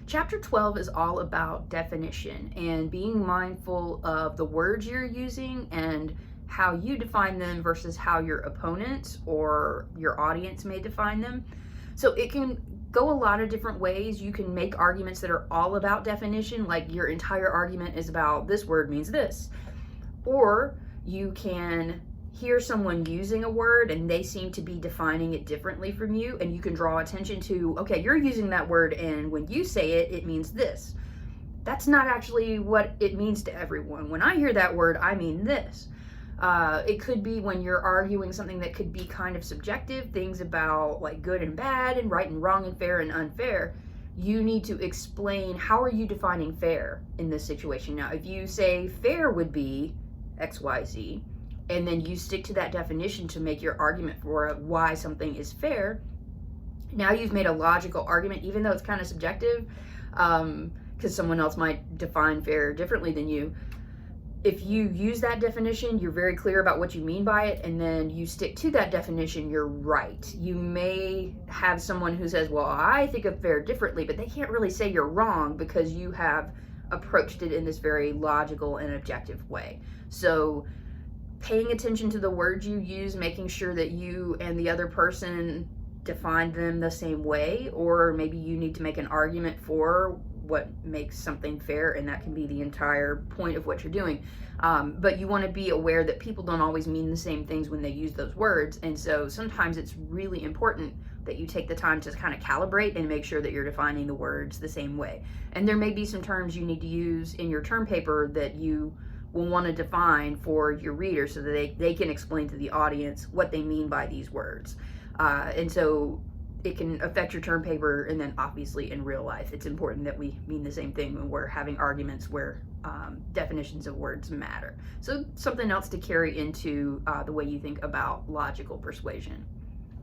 Chapter 12 is all about definition and being mindful of the words you're using and how you define them versus how your opponents or your audience may define them. So it can go a lot of different ways. You can make arguments that are all about definition, like your entire argument is about this word means this. Or you can hear someone using a word and they seem to be defining it differently from you, and you can draw attention to, okay, you're using that word and when you say it, it means this. That's not actually what it means to everyone. When I hear that word, I mean this. It could be when you're arguing something that could be kind of subjective, things about like good and bad and right and wrong and fair and unfair. You need to explain, how are you defining fair in this situation? Now, if you say fair would be XYZ, and then you stick to that definition to make your argument for why something is fair, now you've made a logical argument, even though it's kind of subjective, because someone else might define fair differently than you. If you use that definition, you're very clear about what you mean by it, and then you stick to that definition, you're right. You may have someone who says, well, I think of fair differently, but they can't really say you're wrong because you have approached it in this very logical and objective way. So paying attention to the words you use, making sure that you and the other person define them the same way, or maybe you need to make an argument for what makes something fair, and that can be the entire point of what you're doing. But you want to be aware that people don't always mean the same things when they use those words, and so sometimes it's really important that you take the time to kind of calibrate and make sure that you're defining the words the same way. And there may be some terms you need to use in your term paper that you will want to define for your reader so that they can explain to the audience what they mean by these words. And so it can affect your term paper, and then obviously in real life, it's important that we mean the same thing when we're having arguments where definitions of words matter. So something else to carry into the way you think about logical persuasion.